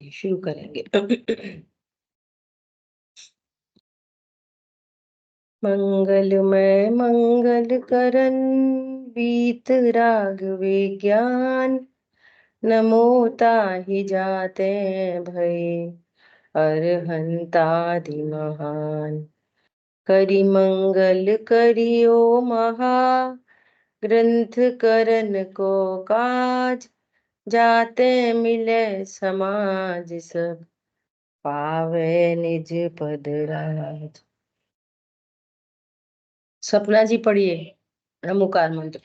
शुरू करेंगे। मंगलमय मंगल करन बीत राग विज्ञान, नमो ताहि जाते भय अरहंतादि महान। करि मंगल करियो महा ग्रंथ करन को काज, जाते मिले समाज सब पावे निज पद राज। सपना जी पढ़िए नमोकार मंत्र।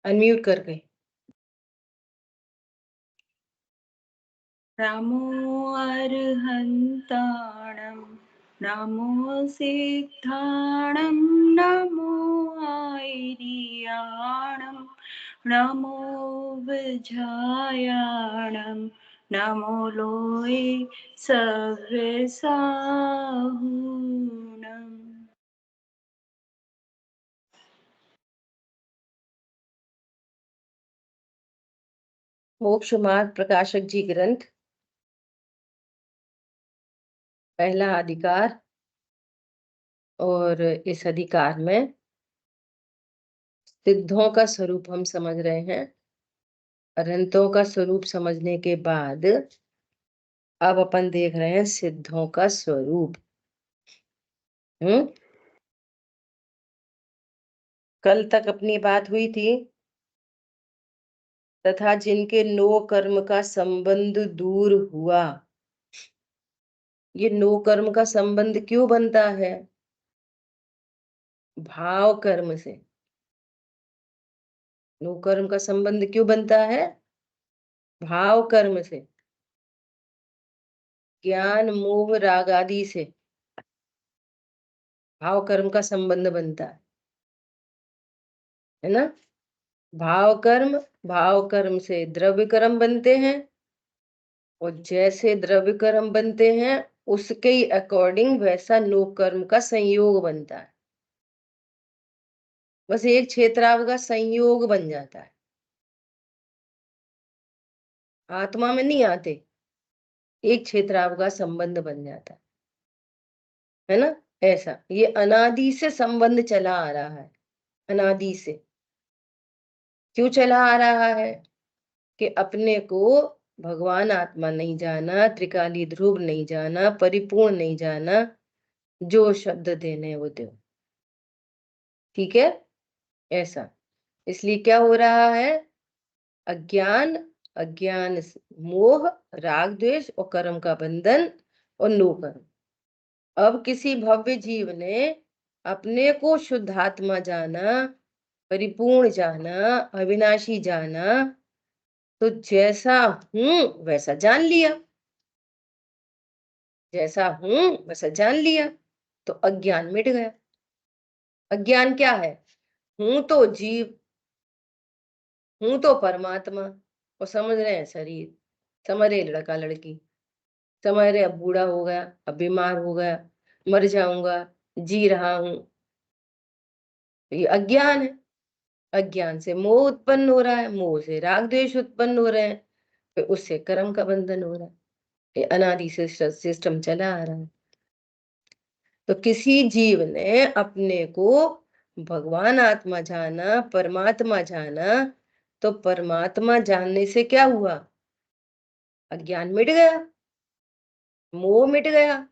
अनम्यूट करके। नमो अर्हन्ताणं नमो सिद्धाणं नमो आयर्याणं नमो विजयाणं नमो लोये सव्यसाहूणम्। मोक्ष मार्ग प्रकाशक जी ग्रंथ, पहला अधिकार। और इस अधिकार में सिद्धों का स्वरूप हम समझ रहे हैं। अनंतों का स्वरूप समझने के बाद अब अपन देख रहे हैं सिद्धों का स्वरूप। कल तक अपनी बात हुई थी, तथा जिनके नो कर्म का संबंध दूर हुआ। ये नो कर्म का संबंध क्यों बनता है? भाव कर्म से। नो कर्म का संबंध क्यों बनता है? भाव कर्म से, ज्ञान मोह राग आदि से भाव कर्म का संबंध बनता है ना। भाव कर्म से द्रव्य कर्म बनते हैं, और जैसे द्रव्य कर्म बनते हैं उसके ही अकॉर्डिंग वैसा नो कर्म का संयोग बनता है। बस एक क्षेत्राव का संयोग बन जाता है, आत्मा में नहीं आते। एक क्षेत्राव का संबंध बन जाता है ना। ऐसा ये अनादि से संबंध चला आ रहा है। अनादि से क्यों चला आ रहा है? कि अपने को भगवान आत्मा नहीं जाना, त्रिकाली ध्रुव नहीं जाना, परिपूर्ण नहीं जाना, जो शब्द देने वो दो। ठीक है, ऐसा। इसलिए क्या हो रहा है? अज्ञान, मोह, राग द्वेष और कर्म का बंधन और नो कर्म। अब किसी भव्य जीव ने अपने को शुद्धात्मा जाना, परिपूर्ण जाना, अविनाशी जाना, तो जैसा हूं वैसा जान लिया। जैसा हूं वैसा जान लिया, तो अज्ञान मिट गया। अज्ञान क्या है? हूं तो जीव, हूं तो परमात्मा, और समझ रहे हैं शरीर। समझ रहे लड़का लड़की, समझ रहे अब बूढ़ा हो गया, अब बीमार हो गया, मर जाऊंगा, जी रहा हूं। ये अज्ञान है। अज्ञान से मोह उत्पन्न हो रहा है, मोह से राग द्वेष उत्पन्न हो रहे हैं, फिर उससे कर्म का बंधन हो रहा है। ये अनादि से सिस्टम चला आ रहा है। तो किसी जीव ने अपने को भगवान आत्मा जाना, परमात्मा जाना, तो परमात्मा जानने से क्या हुआ? अज्ञान मिट गया, मोह मिट गया,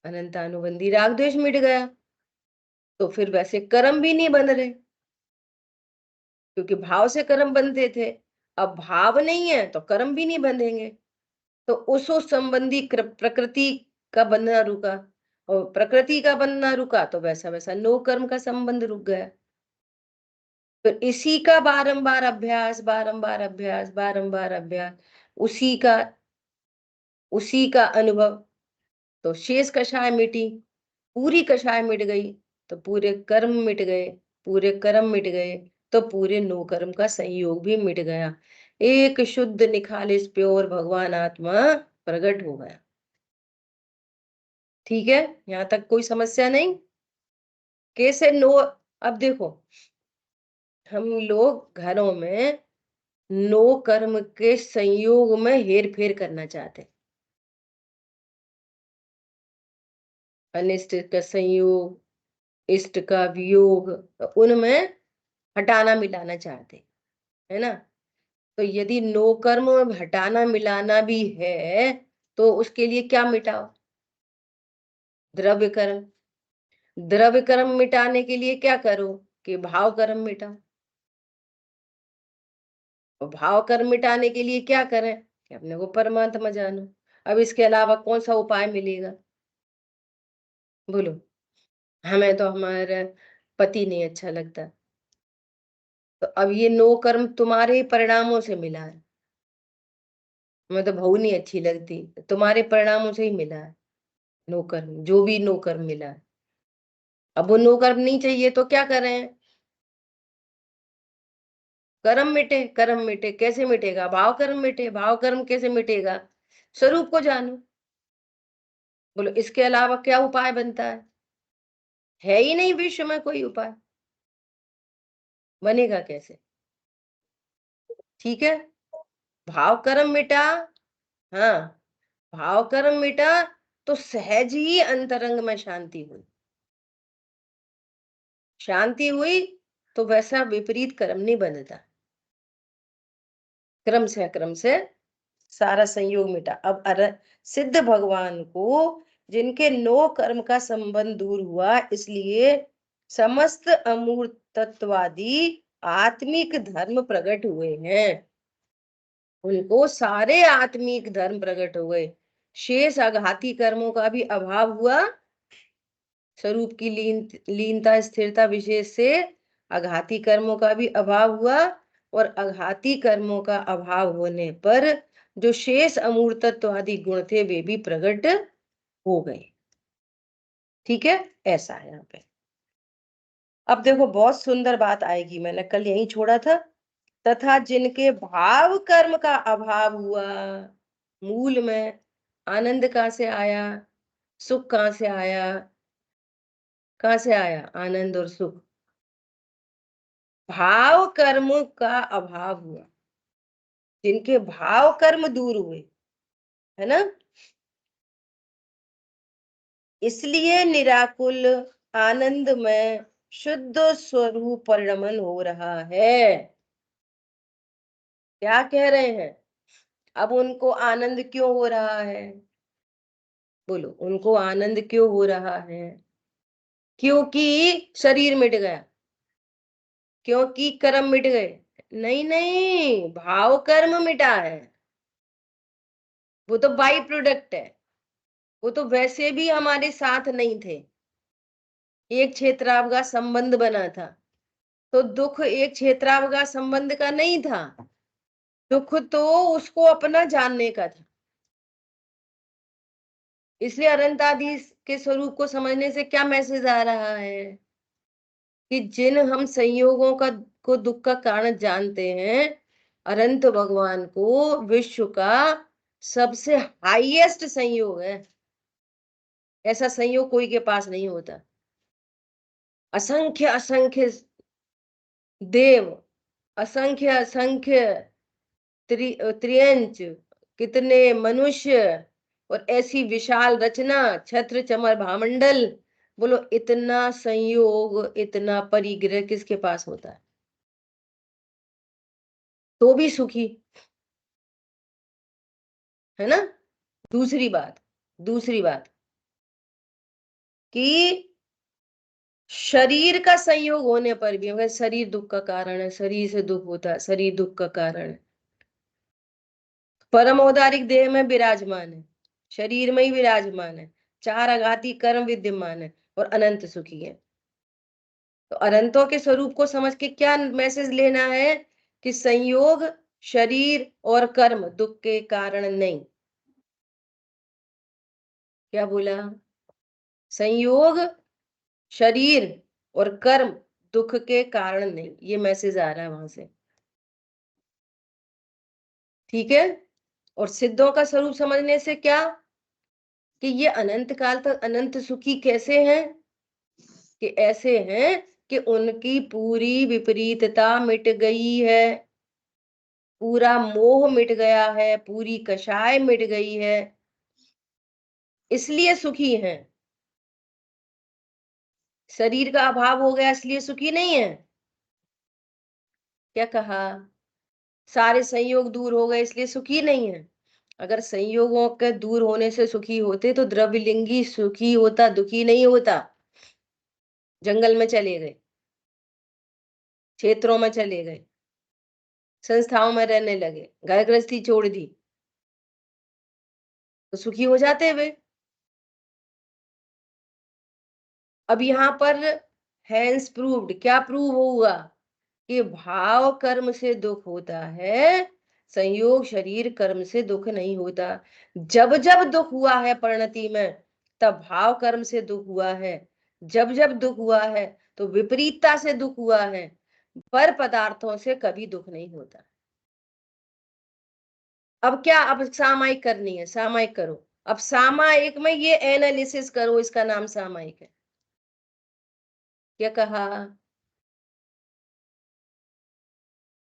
अनंतानुबंधी राग द्वेष मिट गया। तो फिर वैसे कर्म भी नहीं बन रहे, क्योंकि भाव से कर्म बनते थे। अब भाव नहीं है तो कर्म भी नहीं बंधेंगे। तो उस संबंधी प्रकृति का बनना रुका, और प्रकृति का बनना रुका तो वैसा वैसा नो कर्म का संबंध रुक गया। तो इसी का बारंबार अभ्यास, बारंबार अभ्यास, बारंबार अभ्यास, उसी का अनुभव। तो शेष कषाय मिटी, पूरी कषाय मिट गई, तो पूरे कर्म मिट गए, पूरे कर्म मिट गए, तो पूरे नो कर्म का संयोग भी मिट गया। एक शुद्ध निखालिस प्योर भगवान आत्मा प्रकट हो गया। ठीक है, यहां तक कोई समस्या नहीं? कैसे नो? अब देखो, हम लोग घरों में नो कर्म के संयोग में हेर फेर करना चाहते हैं। अनिष्ट का संयोग, इष्ट का वियोग, उनमें हटाना मिलाना चाहते, है ना। तो यदि नो कर्म में हटाना मिलाना भी है तो उसके लिए क्या मिटाओ? द्रव्य कर्म। द्रव्य कर्म मिटाने के लिए क्या करो कि भाव कर्म मिटाओ। और भाव कर्म मिटाने के लिए क्या करें कि अपने को परमात्मा जानो। अब इसके अलावा कौन सा उपाय मिलेगा? बोलो। हमें तो हमारा पति नहीं अच्छा लगता, तो अब ये नो कर्म तुम्हारे ही परिणामों से मिला है। हमें तो बहू नहीं अच्छी लगती, तुम्हारे परिणामों से ही मिला है नो कर्म, जो भी नो कर्म मिला है। अब वो नो कर्म नहीं चाहिए तो क्या करें? कर्म मिटे। कर्म मिटे कैसे मिटेगा? भाव कर्म मिटे। भाव कर्म कैसे मिटेगा? स्वरूप को जानो। बोलो इसके अलावा क्या उपाय बनता है ही नहीं विश्व में कोई उपाय। बनेगा कैसे? ठीक है। भाव कर्म मिटा। हाँ, भाव कर्म मिटा तो सहज ही अंतरंग में शांति हुई। शांति हुई तो वैसा विपरीत कर्म नहीं बनता। क्रम से सारा संयोग मिटा। अब सिद्ध भगवान को जिनके नो कर्म का संबंध दूर हुआ, इसलिए समस्त अमूर्त तत्वादी आत्मिक धर्म प्रकट हुए हैं। उनको सारे आत्मिक धर्म प्रकट हुए। शेष आघाती कर्मों का भी अभाव हुआ। स्वरूप की लीनता स्थिरता विशेष से आघाती कर्मों का भी अभाव हुआ, और आघाती कर्मों का अभाव होने पर जो शेष अमूर्तत्व आदि गुण थे वे भी प्रकट हो गए। ठीक है, ऐसा है यहाँ पे। अब देखो बहुत सुंदर बात आएगी, मैंने कल यही छोड़ा था। तथा जिनके भाव कर्म का अभाव हुआ, मूल में आनंद कहाँ से आया? सुख कहाँ से आया? कहाँ से आया आनंद और सुख? भाव कर्म का अभाव हुआ। जिनके भाव कर्म दूर हुए, है ना, इसलिए निराकुल आनंद में शुद्ध स्वरूप परिणमन हो रहा है। क्या कह रहे हैं? अब उनको आनंद क्यों हो रहा है? बोलो, उनको आनंद क्यों हो रहा है? क्योंकि शरीर मिट गया, क्योंकि कर्म मिट गए? नहीं नहीं, भाव कर्म मिटा है। वो तो बाई प्रोडक्ट है। वो तो वैसे भी हमारे साथ नहीं थे। एक क्षेत्रावगा संबंध बना था, तो दुख एक क्षेत्रावगा संबंध का नहीं था। दुख तो उसको अपना जानने का था। इसलिए अनंतादि के स्वरूप को समझने से क्या मैसेज आ रहा है कि जिन हम संयोगों का को दुख का कारण जानते हैं, अनंत भगवान को विश्व का सबसे हाईएस्ट संयोग है। ऐसा संयोग कोई के पास नहीं होता। असंख्य असंख्य देव, असंख्य असंख्य त्रियंच, कितने मनुष्य, और ऐसी विशाल रचना, छत्र चमर भामंडल। बोलो इतना संयोग, इतना परिग्रह किसके पास होता है? तो भी सुखी, है ना। दूसरी बात कि शरीर का संयोग होने पर भी, अगर शरीर दुख का कारण है, शरीर से दुख होता है, शरीर दुख का कारण है, परम औदारिक देह में विराजमान है, शरीर में ही विराजमान है, चार आघाती कर्म विद्यमान है और अनंत सुखी है। तो अनंतों के स्वरूप को समझ के क्या मैसेज लेना है कि संयोग शरीर और कर्म दुख के कारण नहीं। क्या बोला? संयोग शरीर और कर्म दुख के कारण नहीं, ये मैसेज आ रहा है वहां से। ठीक है। और सिद्धों का स्वरूप समझने से क्या कि ये अनंत काल तक अनंत सुखी कैसे हैं? कि ऐसे हैं कि उनकी पूरी विपरीतता मिट गई है। पूरा मोह मिट गया है, पूरी कषाय मिट गई है, इसलिए सुखी हैं। शरीर का अभाव हो गया इसलिए सुखी नहीं है। क्या कहा? सारे संयोग दूर हो गए इसलिए सुखी नहीं है। अगर संयोगों के दूर होने से सुखी होते तो द्रव्यलिंगी सुखी होता, दुखी नहीं होता। जंगल में चले गए, क्षेत्रों में चले गए, संस्थाओं में रहने लगे, घर गृहस्थी छोड़ दी, तो सुखी हो जाते वे। अब यहाँ पर हैंस प्रूव्ड, क्या प्रूव हुआ? कि भाव कर्म से दुख होता है, संयोग शरीर कर्म से दुख नहीं होता। जब जब दुख हुआ है परिणति में, तब भाव कर्म से दुख हुआ है। जब जब दुख हुआ है तो विपरीतता से दुख हुआ है, पर पदार्थों से कभी दुख नहीं होता। अब क्या, अब सामायिक करनी है, सामायिक करो। अब सामायिक में ये एनालिसिस करो, इसका नाम सामायिक है। क्या कहा?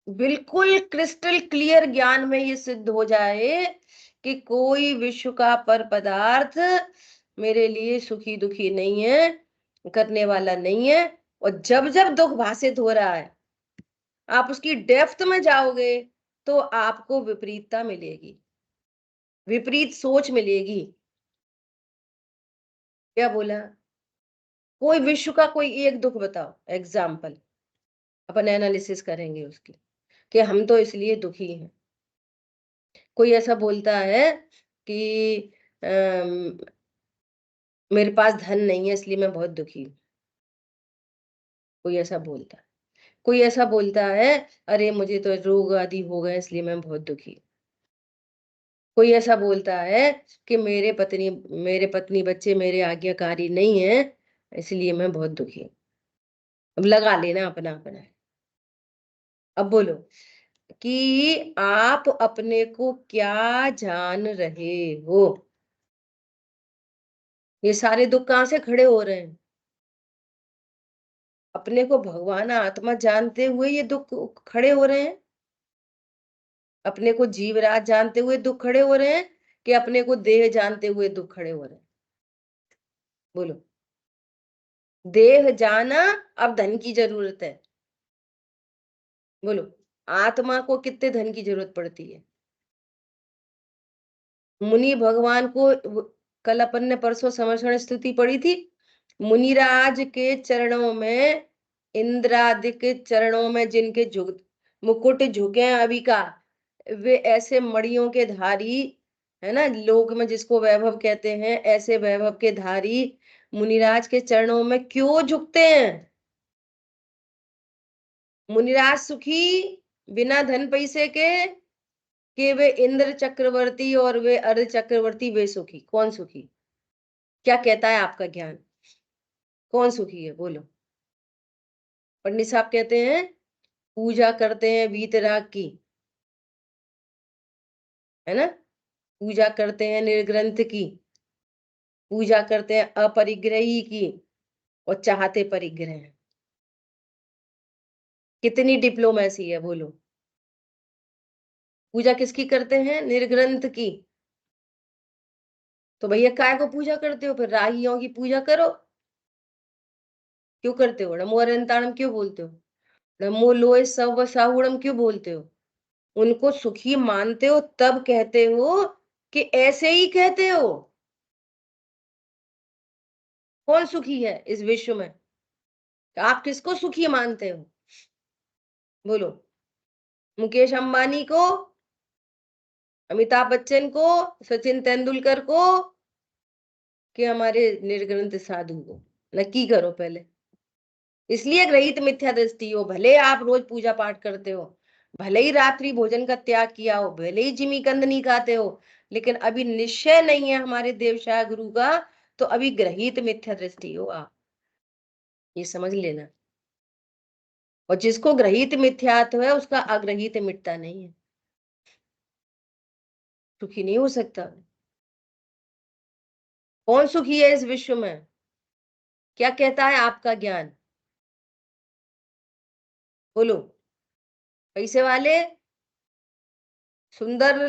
बिल्कुल क्रिस्टल क्लियर ज्ञान में ये सिद्ध हो जाए कि कोई विश्व का पर पदार्थ मेरे लिए सुखी दुखी नहीं है, करने वाला नहीं है। और जब जब दुख भाषित हो रहा है, आप उसकी डेप्थ में जाओगे तो आपको विपरीतता मिलेगी, विपरीत सोच मिलेगी। क्या बोला? कोई विश्व का कोई एक दुख बताओ, एग्जाम्पल, अपन एनालिसिस करेंगे उसकी, कि हम तो इसलिए दुखी हैं। कोई ऐसा बोलता है कि मेरे पास धन नहीं है इसलिए मैं बहुत दुखी हूँ। कोई ऐसा बोलता है। कोई ऐसा बोलता है, अरे मुझे तो रोग आदि हो गए इसलिए मैं बहुत दुखी हूँ। कोई ऐसा बोलता है कि मेरे पत्नी बच्चे मेरे आज्ञाकारी नहीं है इसलिए मैं बहुत दुखी हूँ। अब लगा लेना अपना अपना। अब बोलो कि आप अपने को क्या जान रहे हो? ये सारे दुख कहाँ से खड़े हो रहे हैं? अपने को भगवान आत्मा जानते हुए ये दुख खड़े हो रहे हैं? अपने को जीवराज जानते हुए दुख खड़े हो रहे हैं, कि अपने को देह जानते हुए दुख खड़े हो रहे हैं? बोलो। देह जाना, अब धन की जरूरत है। बोलो, आत्मा को कितने धन की जरूरत पड़ती है? मुनि भगवान को कल अपन ने परसों समर्षण स्तुति पढ़ी थी। मुनिराज के चरणों में, इंद्रादि के चरणों में जिनके मुकुट झुके हैं अभी का, वे ऐसे मणियों के धारी है ना, लोक में जिसको वैभव कहते हैं, ऐसे वैभव के धारी मुनिराज के चरणों में क्यों झुकते हैं? मुनिराज सुखी बिना धन पैसे के, कि वे इंद्र चक्रवर्ती और वे अर्ध चक्रवर्ती वे सुखी? कौन सुखी? क्या कहता है आपका ज्ञान? कौन सुखी है? बोलो। पंडित साहब कहते हैं पूजा करते हैं वीतराग की, है ना, पूजा करते हैं निर्ग्रंथ की, पूजा करते हैं अपरिग्रही की, और चाहते परिग्रह हैं। कितनी डिप्लोमेसी है? बोलो। पूजा किसकी करते हैं? निर्ग्रंथ की। तो भैया काय को पूजा करते हो फिर? राहियों की पूजा करो। क्यों करते हो? नमो अरंताणम क्यों बोलते हो? नमो लोय सव साहुणम क्यों बोलते हो? उनको सुखी मानते हो तब कहते हो, कि ऐसे ही कहते हो? कौन सुखी है इस विश्व में? आप किसको सुखी मानते हो? बोलो। मुकेश अंबानी को, अमिताभ बच्चन को, सचिन तेंदुलकर को, कि हमारे निर्ग्रंथ साधु को? नक्की करो पहले। इसलिए ग्रहित मिथ्या दृष्टि हो, भले आप रोज पूजा पाठ करते हो, भले ही रात्रि भोजन का त्याग किया हो, भले ही जिमी कंद नहीं खाते हो, लेकिन अभी निश्चय नहीं है हमारे देवशाह गुरु का, तो अभी ग्रहित मिथ्या दृष्टि हो आप, ये समझ लेना। और जिसको ग्रहित मिथ्यात्व है उसका अग्रहित मिटता नहीं है, सुखी नहीं हो सकता। कौन सुखी है इस विश्व में? क्या कहता है आपका ज्ञान? बोलो। पैसे वाले, सुंदर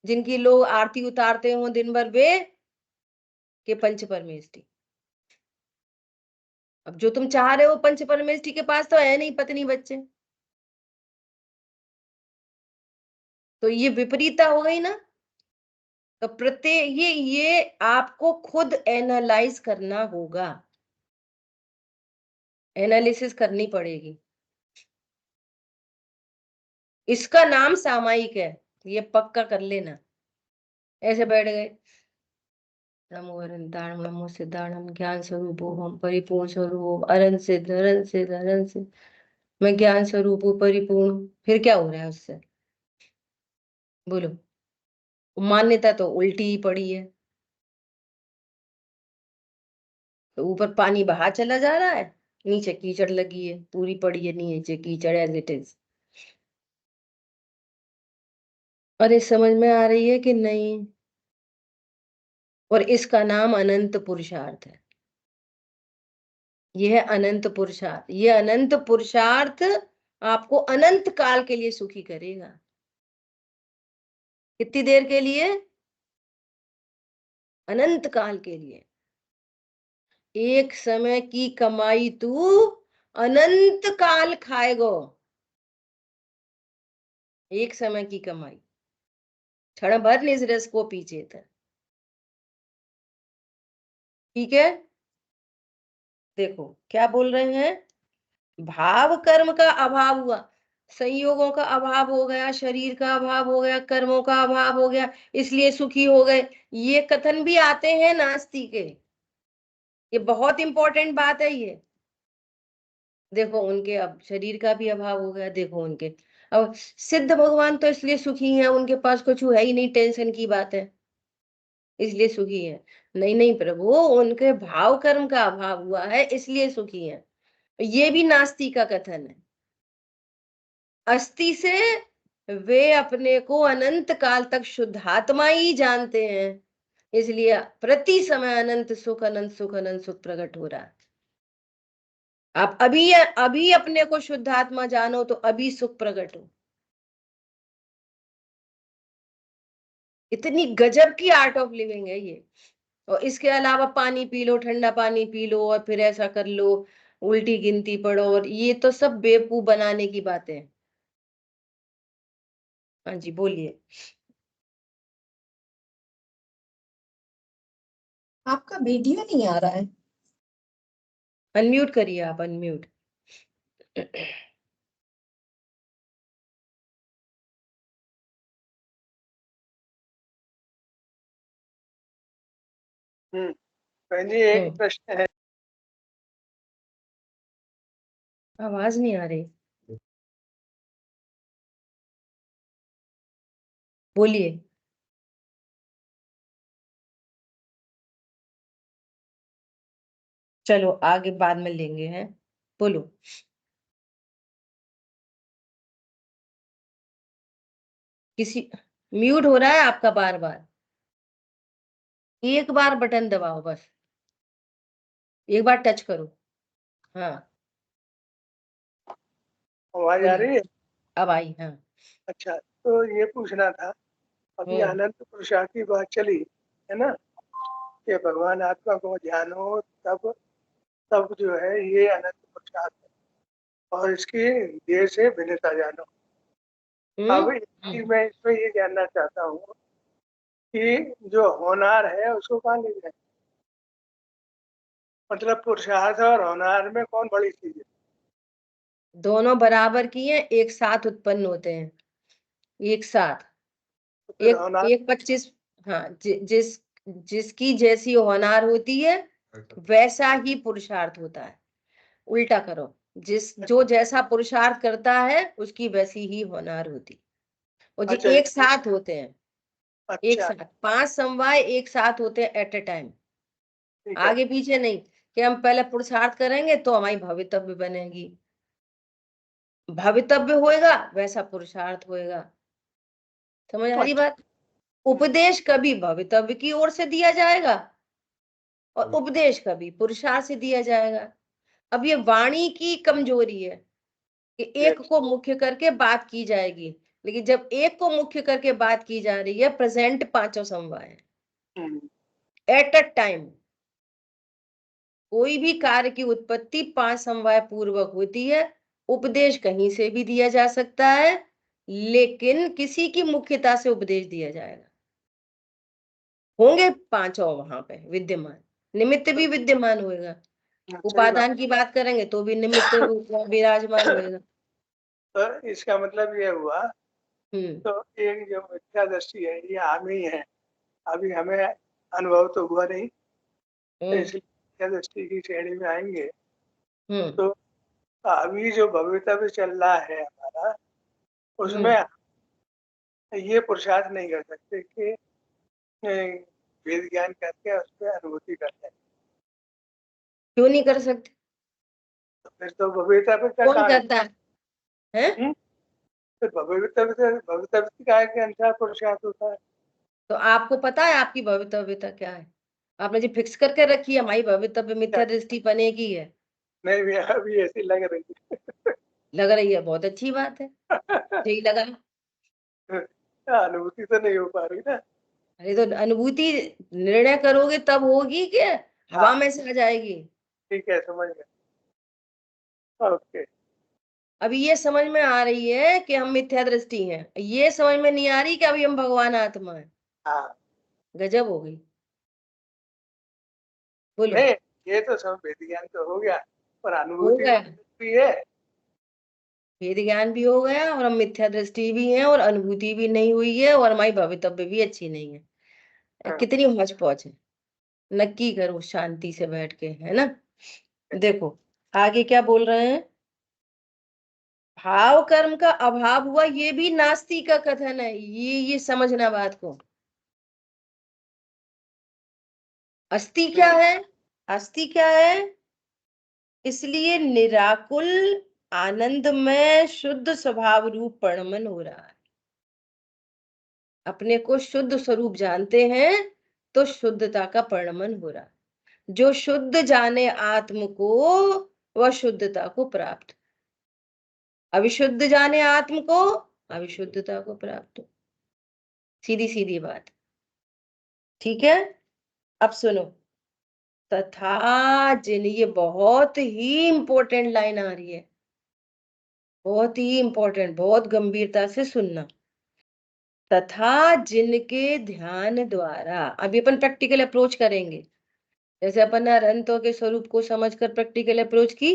जिनकी लोग आरती उतारते हो दिन भर, वे के पंच परमेष्ठी। अब जो तुम चाह रहे हो पंच परमेष्ठी के पास तो है नहीं पत्नी बच्चे, तो ये विपरीतता हो गई ना। तो प्रत्येक ये आपको खुद एनालाइज करना होगा, एनालिसिस करनी पड़ेगी। इसका नाम सामायिक है, ये पक्का कर लेना। ऐसे बैठ गए, नमो अनंताणं नमो सिद्धाणं ज्ञान स्वरूपोहम परिपूर्ण स्वरूप अरन सिद्ध अरन सिद्ध अरन सिद्ध, मैं ज्ञान स्वरूप हूँ परिपूर्ण। फिर क्या हो रहा है उससे, बोलो। मान्यता तो उल्टी ही पड़ी है, तो ऊपर पानी बहा चला जा रहा है, नीचे कीचड़ लगी है, पूरी पड़ी है नीचे कीचड़ एज इट इज। अरे समझ में आ रही है कि नहीं? और इसका नाम अनंत पुरुषार्थ है। यह अनंत पुरुषार्थ, ये अनंत पुरुषार्थ आपको अनंत काल के लिए सुखी करेगा। कितनी देर के लिए? अनंत काल के लिए। एक समय की कमाई तू अनंत काल खाएगो। एक समय की कमाई क्षण भर निज रस को पीछे था। ठीक है, देखो क्या बोल रहे हैं, भाव कर्म का अभाव हुआ, संयोगों का अभाव हो गया, शरीर का अभाव हो गया, कर्मों का अभाव हो गया, इसलिए सुखी हो गए। ये कथन भी आते हैं नास्ती के, ये बहुत इंपॉर्टेंट बात है ये। देखो उनके अब शरीर का भी अभाव हो गया, देखो उनके अब सिद्ध भगवान तो इसलिए सुखी हैं, उनके पास कुछ है ही नहीं, टेंशन की बात है इसलिए सुखी है। नहीं नहीं प्रभु, उनके भाव कर्म का अभाव हुआ है इसलिए सुखी है। ये भी नास्ती का कथन है। अस्थि से वे अपने को अनंत काल तक शुद्धात्मा ही जानते हैं, इसलिए प्रति समय अनंत सुख अनंत सुख अनंत सुख प्रकट हो रहा है। आप अभी अपने को शुद्धात्मा जानो तो अभी सुख प्रकट हो। इतनी गजब की आर्ट ऑफ लिविंग है ये। और इसके अलावा पानी पी लो, ठंडा पानी पी लो, और फिर ऐसा कर लो, उल्टी गिनती पढ़ो, और ये तो सब बेवकूफ बनाने की बातें हैं। हाँ जी बोलिए। आपका वीडियो नहीं आ रहा है। अनम्यूट करिए आप, अनम्यूट। बहन जी एक प्रश्न है। आवाज नहीं आ रही, बोलिए। चलो आगे बाद में लेंगे हैं, बोलो। किसी म्यूट हो रहा है आपका बार बार, एक बार बटन दबाओ बस, एक बार टच करो। हाँ आवाज आ रही है? अब आई, हाँ। अच्छा, तो ये पूछना था, अभी अनंत पुरुषार्थ की बात चली है ना, कि भगवान आत्मा को जानो तब तब जो है ये अनंत पुरुषार्थ है, और इसकी देह से भिन्नता जानो। अब मैं इसमें ये जानना चाहता हूँ कि जो होनार है उसको कहाँ ले जाए, मतलब पुरुषार्थ और होनार में कौन बड़ी चीज है? दोनों बराबर की हैं, एक साथ उत्पन्न होते हैं, एक साथ। तो फिर एक होनार एक 25, हाँ जिसकी जैसी होनार होती है वैसा ही पुरुषार्थ होता है। उल्टा करो, जो जैसा पुरुषार्थ करता है उसकी वैसी ही होनार होती, और जी अच्छा एक साथ होते हैं। एक अच्छा साथ 5 समवाय एक साथ होते हैं एट ए टाइम, ठीक है। आगे पीछे नहीं कि हम पहले पुरुषार्थ करेंगे तो हमारी भवितव्य बनेगी, भवितव्य होएगा वैसा पुरुषार्थ होएगा। समझ आ रही बात? उपदेश कभी भवितव्य की ओर से दिया जाएगा और उपदेश कभी पुरुषार्थ से दिया जाएगा। अब ये वाणी की कमजोरी है कि एक को मुख्य करके बात की जाएगी, लेकिन जब एक को मुख्य करके बात की जा रही है, प्रेजेंट पांचों समवाय एट अ टाइम, कोई भी कार्य की उत्पत्ति 5 समवाय पूर्वक होती है। उपदेश कहीं से भी दिया जा सकता है, लेकिन किसी की मुख्यता से उपदेश दिया जाएगा। होंगे पांचों वहां पे विद्यमान, निमित्त भी विद्यमान होएगा। उपादान की बात करेंगे तो भी निमित्त विराजमान होएगा। तो इसका मतलब ये हुआ, हम्म तो एक जो मिथ्या दृष्टि है ये हम ही है, अभी हमें अनुभव तो हुआ नहीं, तो हम्म इसलिए मिथ्या दृष्टि की श्रेणी में आएंगे। हम्म तो अभी जो भवितव्य चल रहा है हमारा, उसमें ये पुरुषार्थ नहीं कर सकते कि वेद ज्ञान करके उस पर अनुभूति करते हैं। क्यों नहीं कर सकते? तो फिर तो भवितव्य का कौन कहाँ करता है? हैं? फिर भवितव्य का के अनुसार पुरुषार्थ होता है। तो आपको पता है आपकी भवितव्यता क्या है? आपने जो फिक्स करके रखी है हमारी भवितव्य मिथ्या दृष्टि बनेगी है? नहीं भी अभी ऐसी लग रही है। लग रही है, बहुत अच्छी बात है, सही लगा। अनुभूति तो नहीं हो पा रही ना। अरे तो अनुभूति निर्णय करोगे तब होगी क्या? हवा हाँ। में से आ जाएगी। ठीक है, समझ गया। ओके। अभी ये समझ में आ रही है कि हम मिथ्या दृष्टि हैं, ये समझ में नहीं आ रही कि अभी हम भगवान आत्मा है। हाँ, गजब हो गई। बोलो। नहीं ये तो सब वेद ज्ञान तो हो गया, पर हो अनुभूति गया, भी है। वेद ज्ञान भी हो गया और हम मिथ्या दृष्टि भी हैं और अनुभूति भी नहीं हुई है और हमारी भवितव्य भी अच्छी नहीं है। हाँ। कितनी हौच पौच है। नक्की करो शांति से बैठ के, है ना। देखो आगे क्या बोल रहे हैं। भाव कर्म का अभाव हुआ, ये भी नास्ती का कथन है। ये समझना बात को। अस्थि क्या है? अस्थि क्या है? इसलिए निराकुल आनंद में शुद्ध स्वभाव रूप परिणमन हो रहा है। अपने को शुद्ध स्वरूप जानते हैं तो शुद्धता का परिणमन हो रहा है। जो शुद्ध जाने आत्म को वह शुद्धता को प्राप्त, अविशुद्ध जाने आत्म को अविशुद्धता को प्राप्त हो। सीधी सीधी बात, ठीक है। अब सुनो। तथा जिन, ये बहुत ही इंपॉर्टेंट लाइन आ रही है, बहुत ही इंपॉर्टेंट, बहुत गंभीरता से सुनना। तथा जिनके ध्यान द्वारा, अभी अपन प्रैक्टिकल अप्रोच करेंगे। जैसे अपन ने अनंतों के स्वरूप को समझकर प्रैक्टिकल अप्रोच की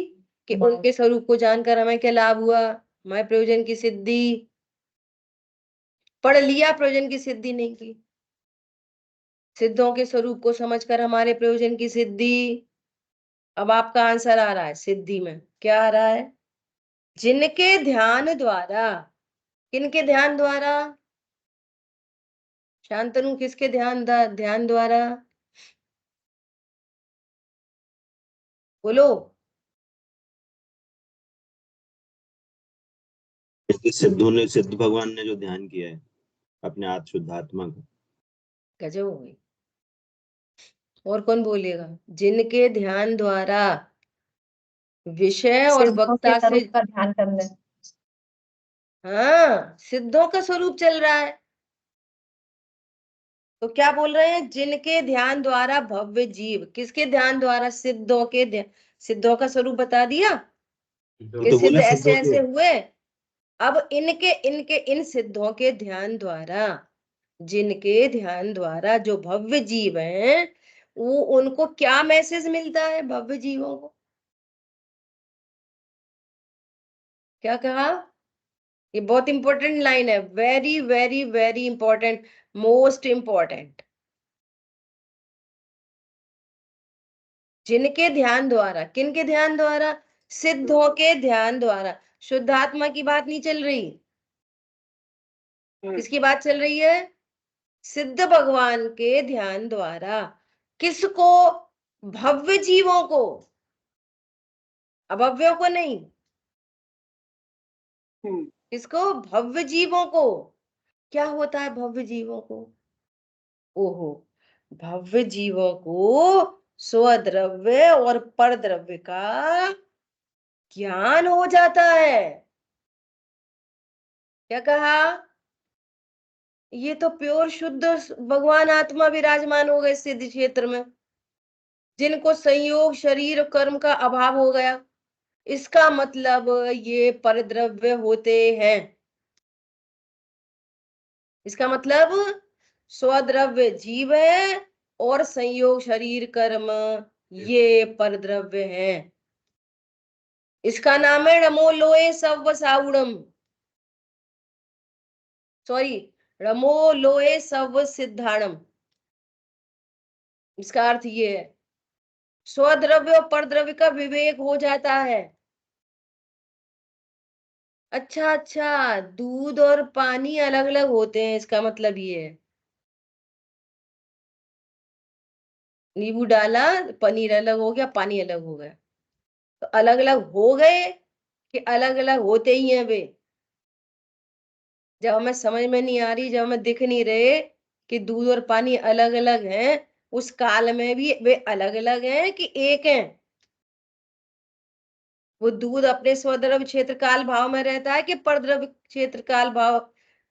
कि उनके स्वरूप को जानकर हमें क्या लाभ हुआ, हमारे प्रयोजन की सिद्धि। पढ़ लिया, प्रयोजन की सिद्धि नहीं की। सिद्धों के स्वरूप को समझकर हमारे प्रयोजन की सिद्धि। अब आपका आंसर आ रहा है सिद्धि में क्या आ रहा है? जिनके ध्यान द्वारा, किनके ध्यान द्वारा? शांतनु, किसके ध्यान द्वारा? बोलो। सिद्धों ने, सिद्ध भगवान ने जो ध्यान किया है अपने आत्म शुद्धात्मा का। गजब हो गई। और कौन बोलेगा? जिनके ध्यान द्वारा विषय और सिद्धों के वक्ता से, स्वरूप का ध्यान करना। हाँ सिद्धों का स्वरूप चल रहा है। तो क्या बोल रहे हैं? जिनके ध्यान द्वारा भव्य जीव, किसके ध्यान द्वारा? सिद्धों के सिद्धों का स्वरूप बता दिया कि तो सिद्ध बोला ऐसे सिद्धों के। ऐसे हुए। अब इनके इनके इन सिद्धों के ध्यान द्वारा, जिनके ध्यान द्वारा जो भव्य जीव हैं, वो उनको क्या मैसेज मिलता है भव्य जीवों को? क्या कहा? ये बहुत इंपॉर्टेंट लाइन है, very very very important, most important. जिनके ध्यान द्वारा, किनके ध्यान द्वारा? सिद्धों के ध्यान द्वारा। शुद्धात्मा की बात नहीं चल रही, किसकी बात चल रही है? सिद्ध भगवान के ध्यान द्वारा। किसको? भव्य जीवों को, अभव्यों को नहीं। किसको? भव्य जीवों को। क्या होता है भव्य जीवों को? ओहो, भव्य जीवों को स्वद्रव्य और परद्रव्य का ज्ञान हो जाता है। क्या कहा? ये तो प्योर शुद्ध भगवान आत्मा विराजमान हो गए सिद्ध क्षेत्र में, जिनको संयोग शरीर कर्म का अभाव हो गया। इसका मतलब ये परद्रव्य होते हैं। इसका मतलब स्वद्रव्य जीव है और संयोग शरीर कर्म ये परद्रव्य है। इसका नाम है रमो लोए सव्व साउड़म, सॉरी, रमो लोए सव्व सिद्धाणम। इसका अर्थ ये है स्वद्रव्य और परद्रव्य का विवेक हो जाता है। अच्छा अच्छा, दूध और पानी अलग अलग होते हैं, इसका मतलब ये है। नींबू डाला, पनीर अलग हो गया, पानी अलग हो गया, तो अलग अलग हो गए कि अलग अलग होते ही हैं वे? जब हमें समझ में नहीं आ रही, जब हमें दिख नहीं रहे कि दूध और पानी अलग अलग हैं, उस काल में भी वे अलग अलग हैं कि एक हैं? वो दूध अपने स्वद्रव्य क्षेत्र काल भाव में रहता है कि परद्रव्य क्षेत्र काल भाव,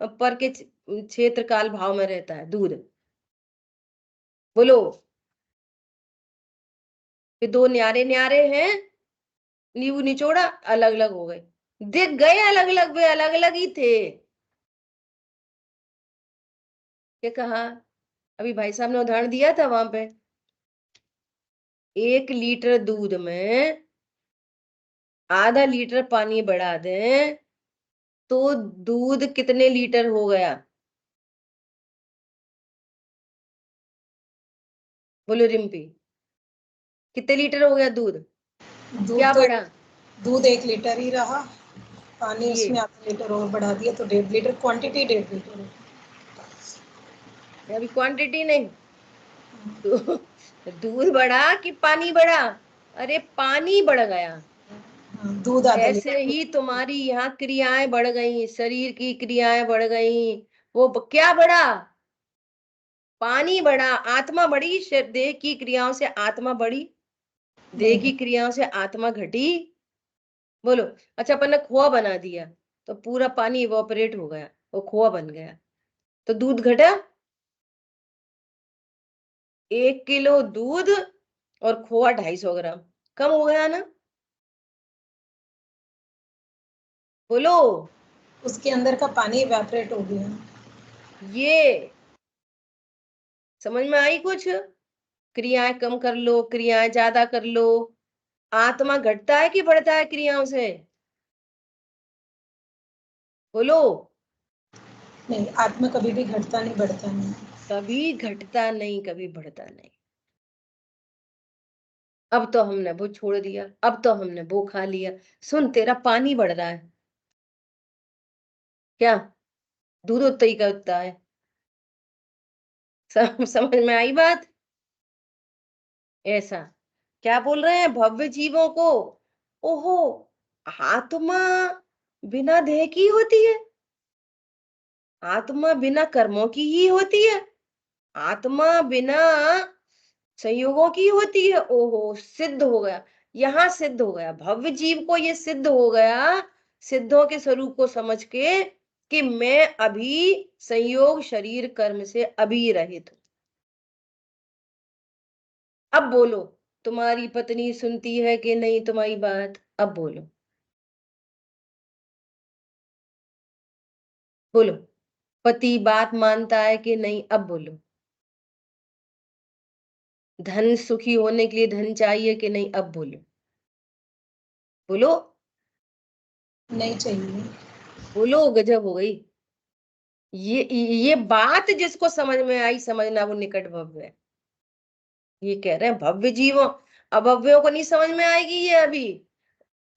पर के क्षेत्र काल भाव में रहता है दूध? बोलो। कि दो न्यारे न्यारे हैं, नींबू निचोड़ा, अलग अलग हो गए, दिख गए अलग अलग, वे अलग अलग ही थे। क्या कहा? अभी भाई साहब ने उदाहरण दिया था वहां पे, 1 लीटर दूध में आधा लीटर पानी बढ़ा दें तो दूध कितने लीटर हो गया? बोलो रिम्पी, कितने लीटर हो गया दूध? दूध क्या तो बढ़ा? दूध 1 लीटर ही रहा, पानी ये उसमें आधा लीटर और बढ़ा दिया तो 1.5 लीटर, क्वांटिटी 1.5 लीटर है। अभी क्वांटिटी नहीं, दूध बढ़ा कि पानी बढ़ा? अरे पानी बढ़ गया। हाँ, दूध आधा ऐसे लीटर। ही तुम्हारी यहाँ क्रियाएं बढ़ गई, शरीर की क्रियाएं बढ़ गई। वो क्या बढ़ा? पानी बढ़ा। आत्मा बढ़ी, देह की क्रियाओं से आत्मा बढ़ी, देह नहीं, की क्रियाओं से आत्मा घटी? बोलो। अच्छा, अपन ने खोआ बना दिया तो पूरा पानी इवोपरेट हो गया, वो खोआ बन गया, तो दूध घटा? 1 किलो दूध और खोआ 250 ग्राम, कम हो गया ना? बोलो। उसके अंदर का पानी इवेपोरेट हो गया। ये समझ में आई कुछ? क्रियाएं कम कर लो, क्रियाएं ज्यादा कर लो, आत्मा घटता है कि बढ़ता है क्रियाओं से? बोलो। नहीं, आत्मा कभी भी घटता नहीं, बढ़ता नहीं। कभी घटता नहीं, कभी बढ़ता नहीं। अब तो हमने वो छोड़ दिया, अब तो हमने वो खा लिया। सुन, तेरा पानी बढ़ रहा है क्या? दूध उतना ही का उतना है। समझ में आई बात? ऐसा क्या बोल रहे हैं भव्य जीवों को? ओहो, आत्मा बिना देह की होती है, आत्मा बिना कर्मों की ही होती है, आत्मा बिना संयोगों की होती है। ओहो, सिद्ध हो गया, यहाँ सिद्ध हो गया भव्य जीव को, ये सिद्ध हो गया सिद्धों के स्वरूप को समझ के कि मैं अभी संयोग शरीर कर्म से अभी रहित हूं। अब बोलो, तुम्हारी पत्नी सुनती है कि नहीं तुम्हारी बात? अब बोलो, बोलो। पति बात मानता है कि नहीं? अब बोलो। धन सुखी होने के लिए धन चाहिए कि नहीं? अब बोलो, बोलो, नहीं चाहिए। बोलो। गजब हो गई। ये बात जिसको समझ में आई, समझना वो निकट भव्य है। ये कह रहे हैं भव्य जीवों, अभव्यों को नहीं समझ में आएगी ये अभी,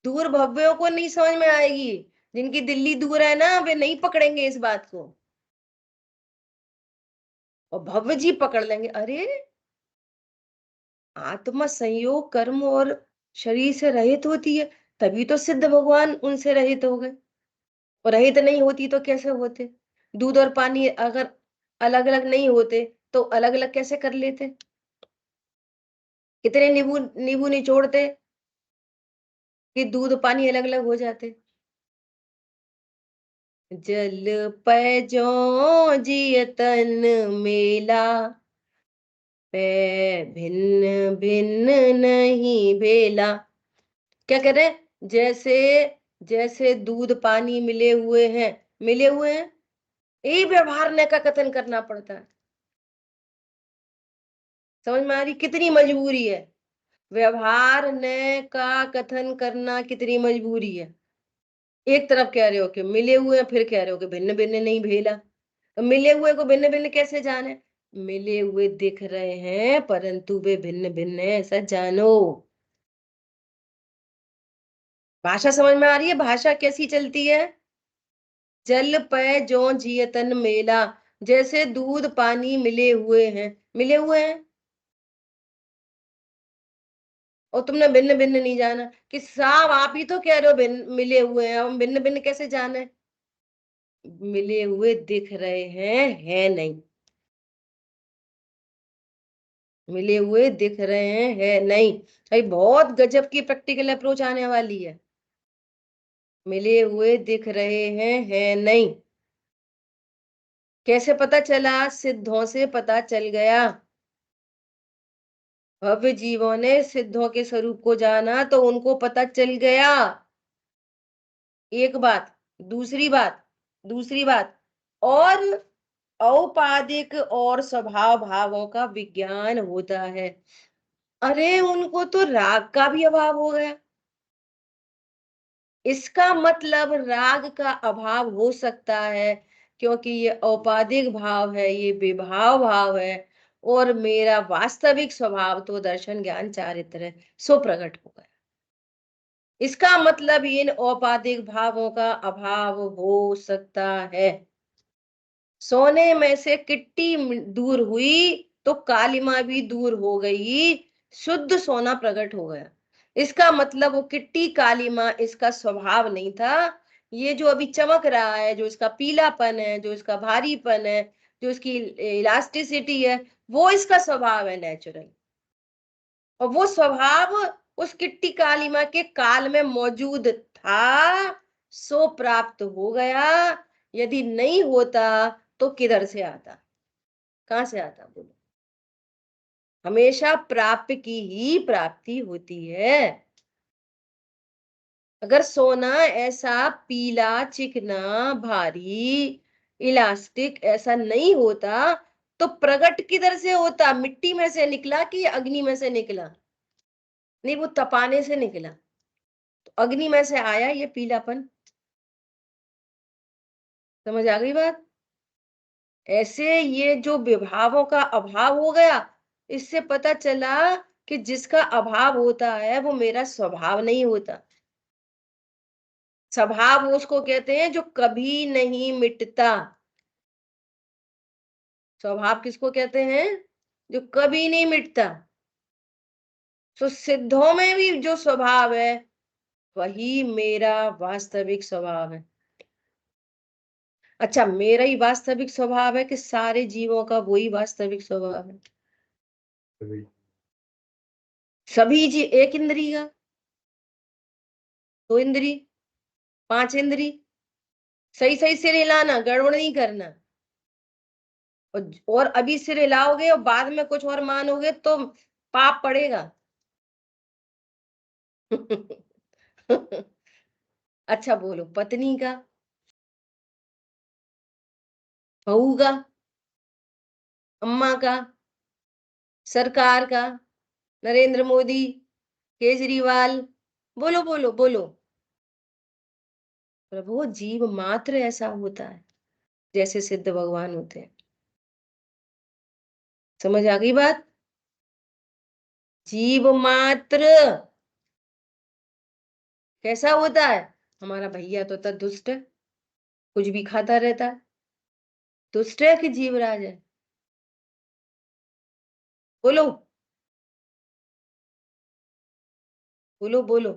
दूर भव्यों को नहीं समझ में आएगी, जिनकी दिल्ली दूर है ना, वे नहीं पकड़ेंगे इस बात को, और भव्य जी पकड़ लेंगे। अरे, आत्मा संयोग कर्म और शरीर से रहित होती है, तभी तो सिद्ध भगवान उनसे रहित हो गए, और रहित नहीं होती तो कैसे होते? दूध और पानी अगर अलग अलग नहीं होते तो अलग अलग कैसे कर लेते? कितने नींबू नींबू निचोड़ते कि दूध पानी अलग अलग हो जाते? जल पै जो जिय तन मेला, पै भिन्न भिन्न नहीं भेला। क्या कह रहे हैं? जैसे जैसे दूध पानी मिले हुए हैं, मिले हुए हैं, यही व्यवहार न का कथन करना पड़ता है। समझ में आ रही कितनी मजबूरी है? व्यवहार न का कथन करना कितनी मजबूरी है। एक तरफ कह रहे हो कि मिले हुए हैं, फिर कह रहे हो कि भिन्न भिन्न नहीं भेला। तो मिले हुए को भिन्न भिन्न कैसे जाने? मिले हुए दिख रहे हैं परंतु वे भिन्न भिन्न है, ऐसा जानो। भाषा समझ में आ रही है? भाषा कैसी चलती है? जल पै जो जिय तन मेला, जैसे दूध पानी मिले हुए हैं, मिले हुए हैं, और तुमने भिन्न भिन्न नहीं जाना। कि साहब आप ही तो कह रहे हो भिन्न मिले हुए हैं, हम भिन्न भिन्न कैसे जाने? मिले हुए दिख रहे हैं, है नहीं। मिले हुए दिख रहे हैं, है नहीं। भाई बहुत गजब की प्रैक्टिकल अप्रोच आने वाली है। मिले हुए दिख रहे हैं, है नहीं। कैसे पता चला? सिद्धों से पता चल गया। भव्य जीवों ने सिद्धों के स्वरूप को जाना तो उनको पता चल गया। एक बात। दूसरी बात और औपाधिक और स्वभाव भावों का विज्ञान होता है। अरे उनको तो राग का भी अभाव हो गया। इसका मतलब राग का अभाव हो सकता है क्योंकि ये औपाधिक भाव है, ये विभाव भाव है, और मेरा वास्तविक स्वभाव तो दर्शन ज्ञान चारित्र है, सो प्रकट हो गया। इसका मतलब इन औपाधिक भावों का अभाव हो सकता है। सोने में से किट्टी दूर हुई तो कालिमा भी दूर हो गई, शुद्ध सोना प्रकट हो गया। इसका मतलब वो किट्टी कालिमा इसका स्वभाव नहीं था। ये जो अभी चमक रहा है, जो इसका पीलापन है, जो इसका भारीपन है, जो इसकी इलास्टिसिटी है, वो इसका स्वभाव है नेचुरल। और वो स्वभाव उस किट्टी कालिमा के काल में मौजूद था, सो प्राप्त हो गया। यदि नहीं होता तो किधर से आता? कहां से आता? बोलो। हमेशा प्राप्य की ही प्राप्ति होती है। अगर सोना ऐसा पीला चिकना भारी इलास्टिक ऐसा नहीं होता तो प्रकट किधर से होता? मिट्टी में से निकला कि अग्नि में से निकला? नहीं, वो तपाने से निकला, तो अग्नि में से आया ये पीलापन। समझ आ गई बात? ऐसे ये जो विभावों का अभाव हो गया, इससे पता चला कि जिसका अभाव होता है वो मेरा स्वभाव नहीं होता। स्वभाव उसको कहते हैं जो कभी नहीं मिटता। स्वभाव किसको कहते हैं? जो कभी नहीं मिटता। तो सिद्धों में भी जो स्वभाव है वही मेरा वास्तविक स्वभाव है। अच्छा, मेरा ही वास्तविक स्वभाव है कि सारे जीवों का वही वास्तविक स्वभाव है? सभी जी एक इंद्री का, दो इंद्री, पांच इंद्री, सही सही सिर हिलाना, गड़बड़ नहीं करना। और अभी सिर हिलाओगे और बाद में कुछ और मानोगे तो पाप पड़ेगा। अच्छा बोलो, पत्नी का, बहू का, अम्मा का, सरकार का, नरेंद्र मोदी, केजरीवाल, बोलो बोलो बोलो। प्रभु जीव मात्र ऐसा होता है जैसे सिद्ध भगवान होते हैं। समझ आ गई बात? जीव मात्र कैसा होता है? हमारा भैया तो तद दुष्ट है, कुछ भी खाता रहता है। दुष्ट है कि जीवराज है? बोलो बोलो बोलो।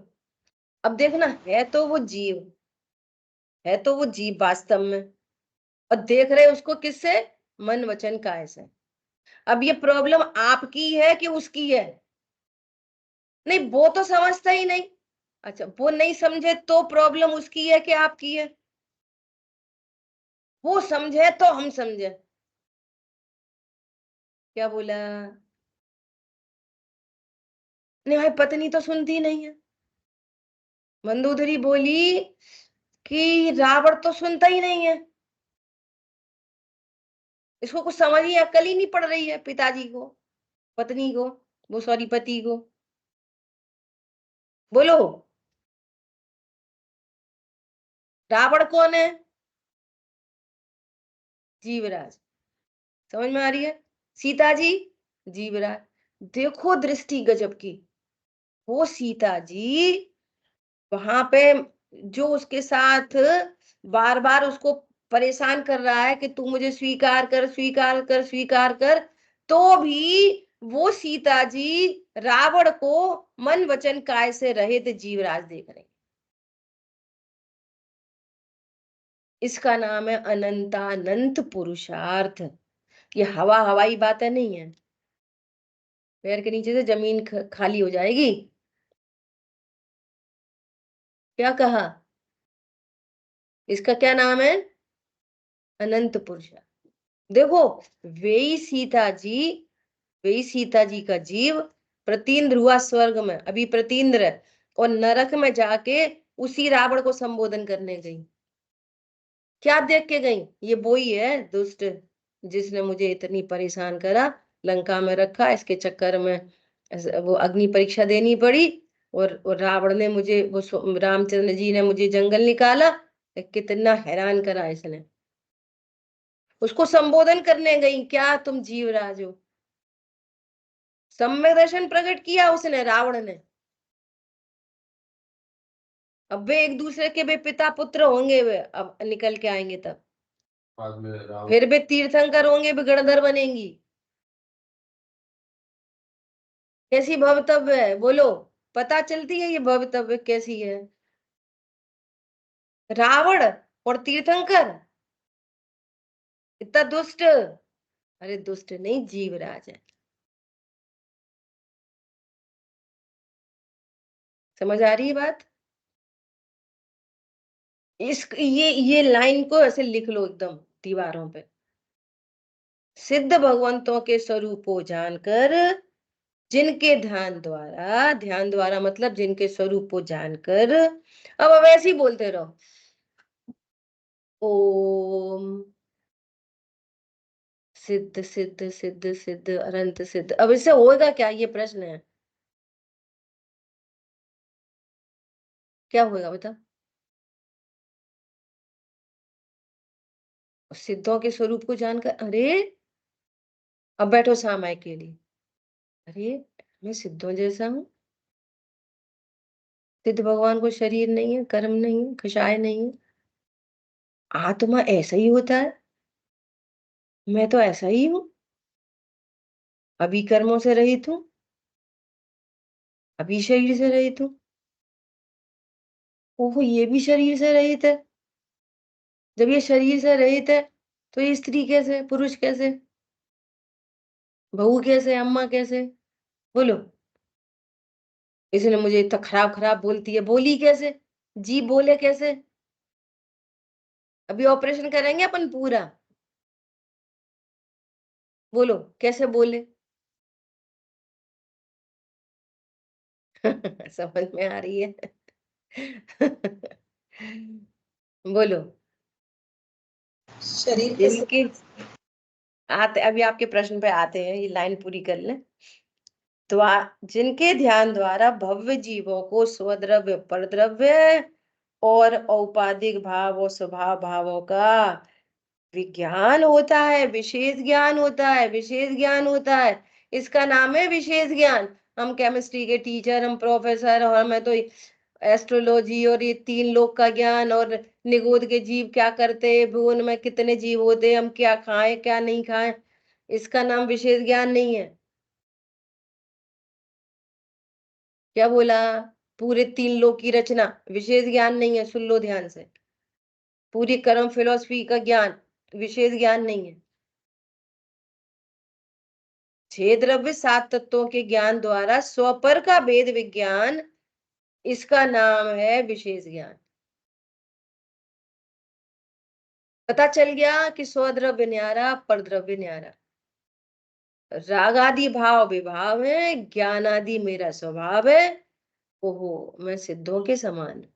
अब देखना, है तो वो जीव वास्तव में, और देख रहे उसको किससे? मन वचन काय से। अब ये प्रॉब्लम आपकी है कि उसकी है? नहीं, वो तो समझता ही नहीं। अच्छा, वो नहीं समझे तो प्रॉब्लम उसकी है कि आपकी है? वो समझे तो हम समझे। क्या बोला? नहीं भाई, पत्नी तो सुनती नहीं है। मंदोदरी बोली कि रावण तो सुनता ही नहीं है, इसको कुछ समझ ही अकल ही नहीं पड़ रही है पिताजी को, पत्नी को, वो सॉरी पति को। बोलो, रावण कौन है? जीवराज। समझ में आ रही है? सीता जी जीवराज। देखो दृष्टि गजब की। वो सीता जी वहां पे जो उसके साथ बार बार उसको परेशान कर रहा है कि तू मुझे स्वीकार कर, स्वीकार कर, स्वीकार कर, तो भी वो सीता जी रावण को मन वचन काय से रहित जीवराज देख रहे हैं। इसका नाम है अनंतानंत पुरुषार्थ। ये हवा हवाई बातें नहीं है। पैर के नीचे से जमीन खाली हो जाएगी। क्या कहा? इसका क्या नाम है? अनंत पुरुषार्थ। देखो, वे सीता जी का जीव प्रतीन्द्र हुआ स्वर्ग में, अभी प्रतीन्द्र है, और नरक में जाके उसी रावण को संबोधन करने गई। क्या देख के गई? ये वो ही है दुष्ट जिसने मुझे इतनी परेशान करा, लंका में रखा, इसके चक्कर में वो अग्नि परीक्षा देनी पड़ी, और रावण ने मुझे, वो रामचंद्र जी ने मुझे जंगल निकाला, कितना हैरान करा इसने। उसको संबोधन करने गई, क्या तुम जीवराज हो? सम्यक दर्शन प्रकट किया उसने, रावण ने। अब वे एक दूसरे के वे पिता पुत्र होंगे, वे अब निकल के आएंगे तब फिर वे तीर्थंकर होंगे, वे गणधर बनेंगी। कैसी भवतव्य है बोलो? पता चलती है ये भवतव्य कैसी है? रावण और तीर्थंकर, इतना दुष्ट। अरे दुष्ट नहीं, जीवराज है। समझ आ रही है बात? इस ये लाइन को ऐसे लिख लो एकदम दीवारों पे। सिद्ध भगवंतों के स्वरूपों जानकर, जिनके ध्यान द्वारा मतलब जिनके स्वरूप को जानकर, अब ऐसे ही बोलते रहो, ओम सिद्ध सिद्ध सिद्ध सिद्ध अनंत सिद्ध। अब इससे होगा क्या, ये प्रश्न है। क्या होगा बता? सिद्धों के स्वरूप को जानकर, अरे अब बैठो सामाय के लिए। अरे मैं सिद्धों जैसा हूँ। सिद्ध भगवान को शरीर नहीं है, कर्म नहीं है, कषाय नहीं है, आत्मा ऐसा ही होता है। मैं तो ऐसा ही हूँ, अभी कर्मों से रहित हूँ, अभी शरीर से रहित हूँ। ओहो, ये भी शरीर से रहित है। जब ये शरीर से रहित है तो ये स्त्री कैसे, पुरुष कैसे, बहू कैसे, अम्मा कैसे? बोलो। इसने मुझे इतना खराब खराब बोलती है, बोली कैसे? जी बोले कैसे? अभी ऑपरेशन करेंगे अपन पूरा। बोलो कैसे बोले? समझ में आ रही है? बोलो। शरीर के जिनके आते, अभी आपके प्रश्न पे आते हैं, ये लाइन पूरी कर लें। जिनके ध्यान द्वारा भव्य जीवों को स्वद्रव्य, परद्रव्य और औपाधिक भाव और स्वभाव भावों का विज्ञान होता है, विशेष ज्ञान होता है, विशेष ज्ञान होता है। इसका नाम है विशेष ज्ञान। हम केमिस्ट्री के टीचर, हम प्रोफेसर, और हमें तो एस्ट्रोलॉजी और ये तीन लोक का ज्ञान, और निगोद के जीव क्या करते हैं, भुवन में कितने जीव होते हैं, हम क्या खाएं क्या नहीं खाएं, इसका नाम विशेष ज्ञान नहीं है। क्या बोला? पूरे तीन लोक की रचना विशेष ज्ञान नहीं है, सुन लो ध्यान से। पूरी कर्म फिलॉसफी का ज्ञान विशेष ज्ञान नहीं है। छह द्रव्य सात तत्वों के ज्ञान द्वारा स्वपर का भेद विज्ञान, इसका नाम है विशेष ज्ञान। पता चल गया कि स्वद्रव्य न्यारा, परद्रव्य न्यारा, राग आदि भाव विभाव है, ज्ञान आदि मेरा स्वभाव है। ओहो, मैं सिद्धों के समान हूं।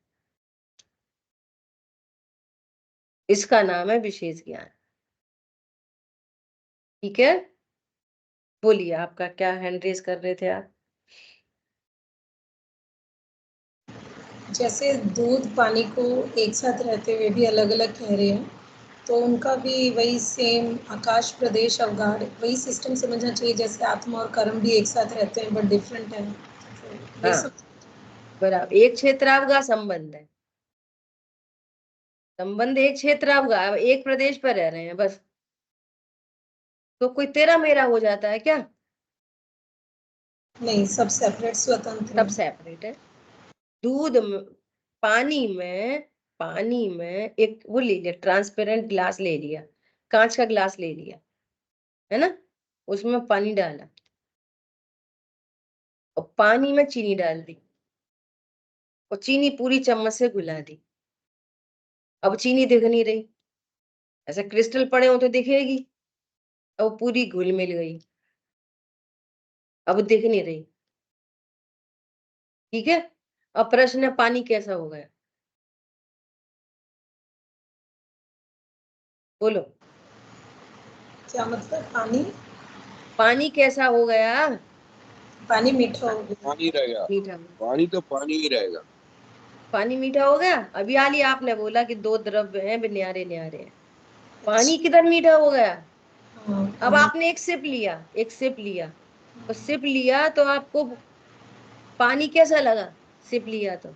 इसका नाम है विशेष ज्ञान। ठीक है, बोलिए आपका क्या हैंड रेज कर रहे थे आप? जैसे दूध पानी को एक साथ रहते हुए भी अलग अलग कह रहे हैं, तो उनका भी वही सेम आकाश प्रदेश अवगाढ़ वही सिस्टम समझना चाहिए, जैसे आत्मा और कर्म भी एक साथ रहते हैं बट डिफरेंट है। तो ये हाँ, सब बराबर, एक क्षेत्रावगा संबंध है। संबंध एक क्षेत्रावगा, एक प्रदेश पर रह रहे हैं बस। तो कोई तेरा मेरा हो जाता है क्या? नहीं, सब सेपरेट स्वतंत्र सब है। सेपरेट है। दूध पानी में एक वो ले लिया, ट्रांसपेरेंट ग्लास ले लिया, कांच का ग्लास ले लिया, है ना, उसमें पानी डाला और पानी में चीनी डाल दी और चीनी पूरी चम्मच से घुला दी। अब चीनी दिख नहीं रही, ऐसे क्रिस्टल पड़े हो तो दिखेगी, अब पूरी घुल मिल गई, अब दिख नहीं रही। ठीक है, अब प्रश्न है पानी कैसा हो गया? बोलो, क्या मतलब? पानी पानी कैसा हो गया? पानी मीठा हो गया। पानी रहेगा। मीठा। पानी तो पानी ही रहेगा। पानी मीठा हो गया। अभी आली आपने बोला कि दो द्रव्य हैं न्यारे न्यारे हैं, पानी किधर मीठा हो गया? हाँ, अब पानी आपने एक सिप लिया, एक सिप लिया, तो सिप लिया तो आपको पानी कैसा लगा? सिप लिया तो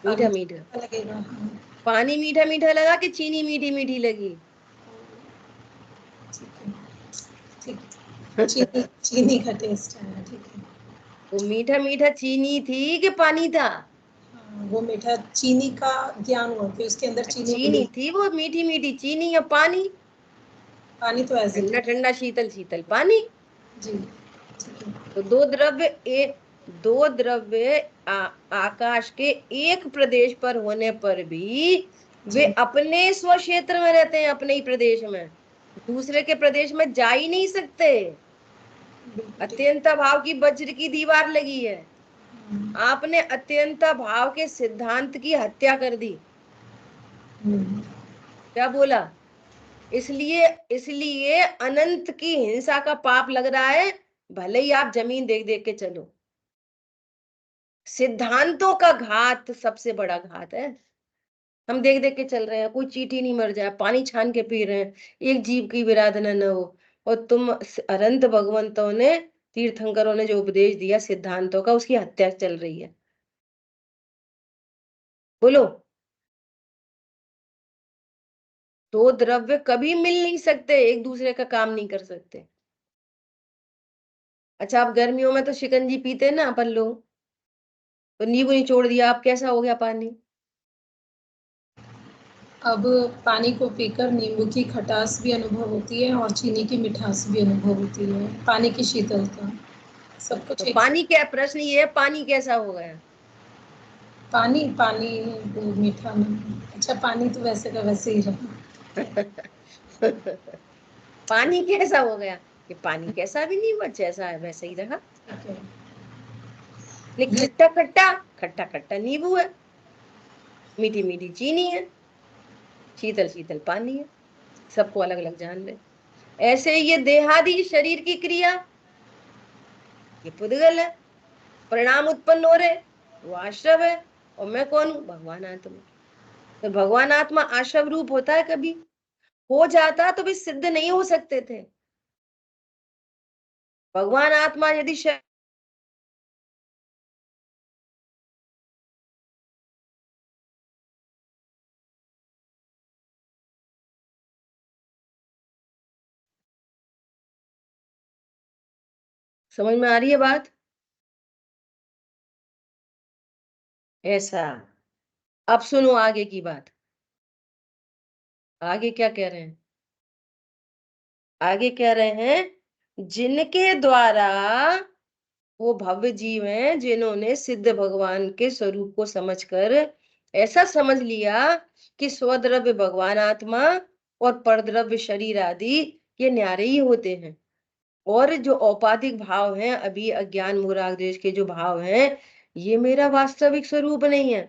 मीठा पानी मीठा। अच्छा लगेगा। हाँ, पानी मीठा मीठा लगा कि चीनी मीठी मीठी लगी? ठीक है, ठीक। चीनी चीनी का टेस्ट आया, ठीक है। वो मीठा मीठा चीनी थी कि पानी था? हाँ, वो मीठा चीनी का ज्ञान हुआ कि उसके अंदर चीनी चीनी मिली। थी वो मीठी मीठी चीनी, या पानी पानी तो एज इट ठंडा इज। ठंडा शीतल शीतल पानी। जी, ठीक है। तो दो द्रव्य आकाश के एक प्रदेश पर होने पर भी वे जी, अपने स्व क्षेत्र में रहते हैं, अपने ही प्रदेश में, दूसरे के प्रदेश में जा ही नहीं सकते। बिल्कुल ठीक। अत्यंत भाव की वज्र की दीवार लगी है, हम्म, आपने अत्यंत भाव के सिद्धांत की हत्या कर दी। हम्म, क्या बोला? इसलिए इसलिए अनंत की हिंसा का पाप लग रहा है, भले ही आप जमीन देख देख के चलो। सिद्धांतों का घात सबसे बड़ा घात है। हम देख देख के चल रहे हैं, कोई चींटी नहीं मर जाए, पानी छान के पी रहे हैं, एक जीव की विराधना न हो, और तुम अनंत भगवंतों ने, तीर्थंकरों ने जो उपदेश दिया सिद्धांतों का, उसकी हत्या चल रही है। बोलो, दो द्रव्य कभी मिल नहीं सकते, एक दूसरे का काम नहीं कर सकते। अच्छा, आप गर्मियों में तो शिकंजी पीते हैं ना अपन लोग, तो नींबू निचोड़ दिया, आप कैसा हो गया पानी? अब पानी को पीकर नींबू की खटास भी अनुभव होती है और चीनी की मिठास भी अनुभव होती है, पानी की शीतलता, सब कुछ तो एक पानी क्या, प्रश्न ये है, पानी कैसा हो गया? पानी पानी वो मीठा नहीं। अच्छा, पानी तो वैसे का वैसे ही रहा। पानी कैसा हो गया? कि पानी कैसा भी नहीं हुआ, जैसा है वैसे ही रहा। ठीक है। लेकिन ये खट्टा खट्टा, खट्टा खट्टा नींबू है, मीठी मीठी चीनी है, शीतल शीतल पानी है, सबको अलग अलग जान ले। ऐसे ये देहादि शरीर की क्रिया, ये पुद्गल है, परिणाम उत्पन्न हो रहे, वो आश्रव है, और मैं कौन हूं? भगवान आत्मा। तो भगवान आत्मा आश्रव रूप होता है? कभी हो जाता तो भी सिद्ध नहीं हो सकते थे। भगवान आत्मा यदि समझ में आ रही है बात? ऐसा। अब सुनो आगे की बात। आगे क्या कह रहे हैं? आगे कह रहे हैं, जिनके द्वारा, वो भव्य जीव हैं जिन्होंने सिद्ध भगवान के स्वरूप को समझकर ऐसा समझ लिया कि स्वद्रव्य भगवान आत्मा और परद्रव्य शरीर आदि ये न्यारे ही होते हैं, और जो औपाधिक भाव हैं, अभी अज्ञान मूढ़ देश के जो भाव हैं, ये मेरा वास्तविक स्वरूप नहीं है।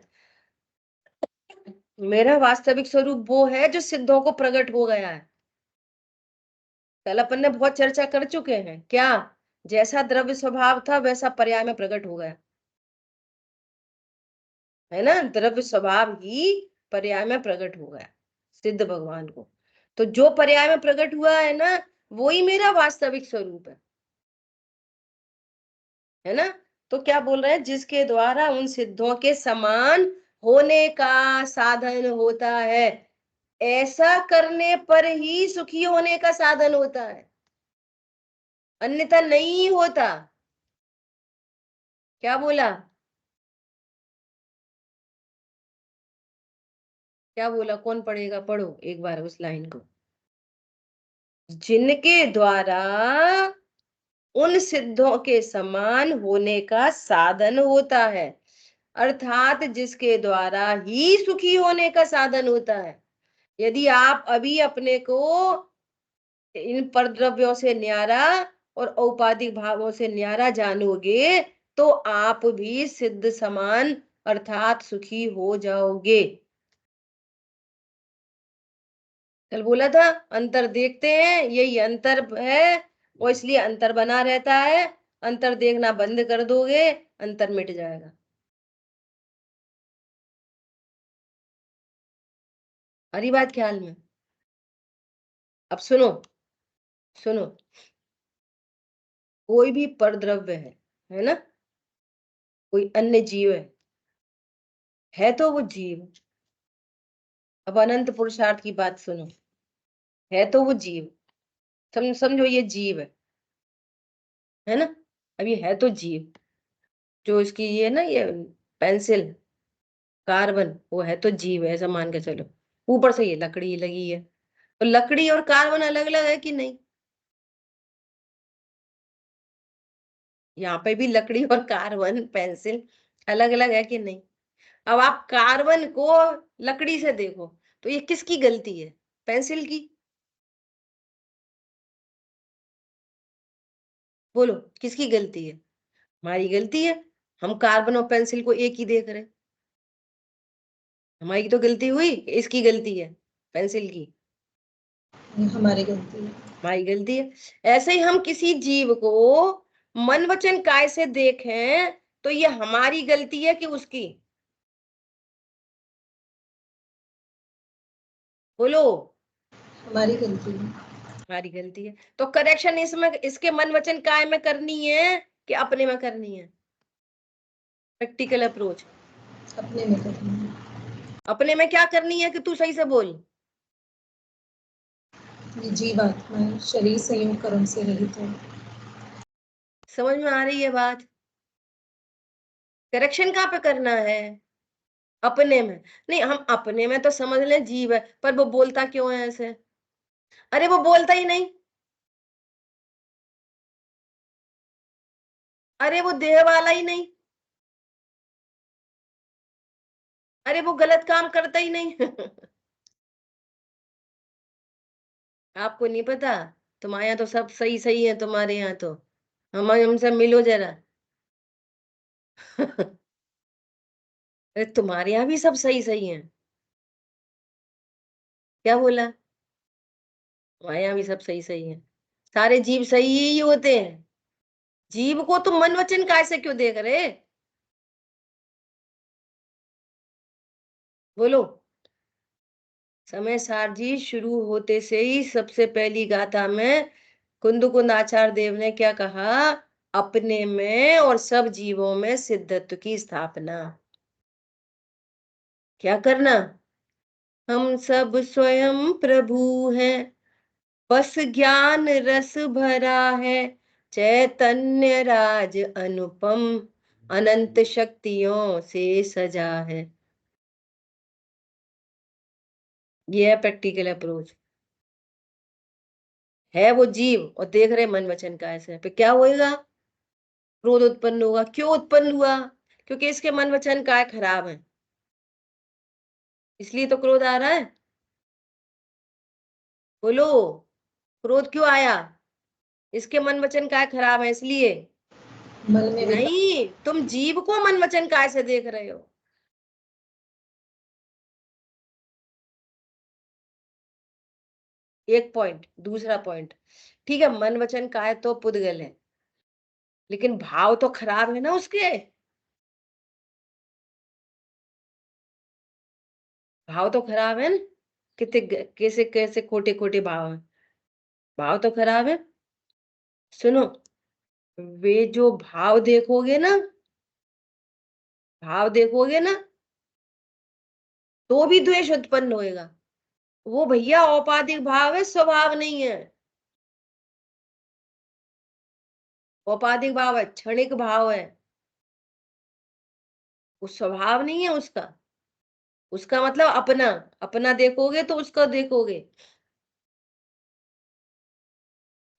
मेरा वास्तविक स्वरूप वो है जो सिद्धों को प्रकट हो गया है। कल अपन ने बहुत चर्चा कर चुके हैं, क्या जैसा द्रव्य स्वभाव था वैसा पर्याय में प्रकट हो गया है ना। द्रव्य स्वभाव ही पर्याय में प्रकट हो गया सिद्ध भगवान को। तो जो पर्याय में प्रकट हुआ है ना, वो ही मेरा वास्तविक स्वरूप है ना। तो क्या बोल रहे हैं, जिसके द्वारा उन सिद्धों के समान होने का साधन होता है, ऐसा करने पर ही सुखी होने का साधन होता है, अन्यथा नहीं होता। क्या बोला, क्या बोला, कौन पढ़ेगा, पढ़ो एक बार उस लाइन को। जिनके द्वारा उन सिद्धों के समान होने का साधन होता है, अर्थात जिसके द्वारा ही सुखी होने का साधन होता है। यदि आप अभी अपने को इन परद्रव्यों से न्यारा और औपाधिक भावों से न्यारा जानोगे, तो आप भी सिद्ध समान अर्थात सुखी हो जाओगे। कल बोला था अंतर देखते हैं, यही अंतर है, और इसलिए अंतर बना रहता है। अंतर देखना बंद कर दोगे, अंतर मिट जाएगा। हरी बात ख्याल में। अब सुनो, सुनो, कोई भी परद्रव्य है ना, कोई अन्य जीव है तो वो जीव। अब अनंत पुरुषार्थ की बात सुनो, है तो वो जीव, समझो ये जीव है ना। अब ये है तो जीव, जो इसकी ये ना ये पेंसिल कार्बन, वो है तो जीव है, ऐसा मान के चलो। ऊपर से ये लकड़ी लगी है, तो लकड़ी और कार्बन अलग अलग है कि नहीं। यहाँ पे भी लकड़ी और कार्बन पेंसिल अलग अलग है कि नहीं। अब आप कार्बन को लकड़ी से देखो, तो ये किसकी गलती है, पेंसिल की। बोलो किसकी गलती है, हमारी गलती है। हम कार्बन और पेंसिल को एक ही देख रहे, हमारी तो गलती हुई, इसकी गलती है पेंसिल की, हमारी गलती है। हमारी गलती है। ऐसे ही हम किसी जीव को मन वचन काय से देखें, तो ये हमारी गलती है कि उसकी। बोलो, हमारी गलती है। हमारी गलती है। तो करेक्शन इसमें इसके मन वचन काय में करनी है कि अपने में करनी है। प्रैक्टिकल अप्रोच, अपने में करनी है। अपने में क्या करनी है कि तू सही से बोल। ये जीवात्मा है, शरीर संयोग कर्म से रहित है। समझ में आ रही है बात। करेक्शन कहाँ पे करना है, अपने में। नहीं, हम अपने में तो समझ लें जीव है, पर वो बोलता क्यों है ऐसे। अरे वो बोलता ही नहीं, अरे वो देह वाला ही नहीं, अरे वो गलत काम करता ही नहीं। आपको नहीं पता, तुम्हारे यहाँ तो सब सही सही है, तुम्हारे यहाँ तो। हमसे मिलो जरा। अरे तुम्हारे यहाँ भी सब सही सही है। क्या बोला, हमारे यहाँ भी सब सही सही है, सारे जीव सही ही होते हैं। जीव को तुम मन वचन काय से क्यों देख रहे। बोलो। समय सार जी शुरू होते से ही सबसे पहली गाथा में कुंद आचार्य देव ने क्या कहा, अपने में और सब जीवों में सिद्धत्व की स्थापना। क्या करना, हम सब स्वयं प्रभु हैं, बस ज्ञान रस भरा है, चैतन्य राज अनुपम, अनंत शक्तियों से सजा है। ये है प्रैक्टिकल अप्रोच। है वो जीव और देख रहे मन वचन का ऐसे, पे क्या होएगा, क्रोध उत्पन्न होगा। क्यों उत्पन्न हुआ, क्योंकि इसके मन वचन काय खराब है। इसलिए तो क्रोध आ रहा है। बोलो, क्रोध क्यों आया? इसके मन वचन काय खराब है इसलिए? मन में नहीं, तुम जीव को मन वचन काय से देख रहे हो। एक पॉइंट। दूसरा पॉइंट, ठीक है, मन वचन काय तो पुद्गल है, लेकिन भाव तो खराब है ना उसके। भाव तो खराब है ना, कितने कैसे कैसे खोटे खोटे भाव है, भाव तो खराब है। सुनो, वे जो भाव देखोगे ना, भाव देखोगे ना, तो भी द्वेष उत्पन्न होएगा। वो भैया औपाधिक भाव है, स्वभाव नहीं है। औपाधिक भाव है, क्षणिक भाव है, वो स्वभाव नहीं है उसका। उसका मतलब अपना, अपना देखोगे तो उसका देखोगे।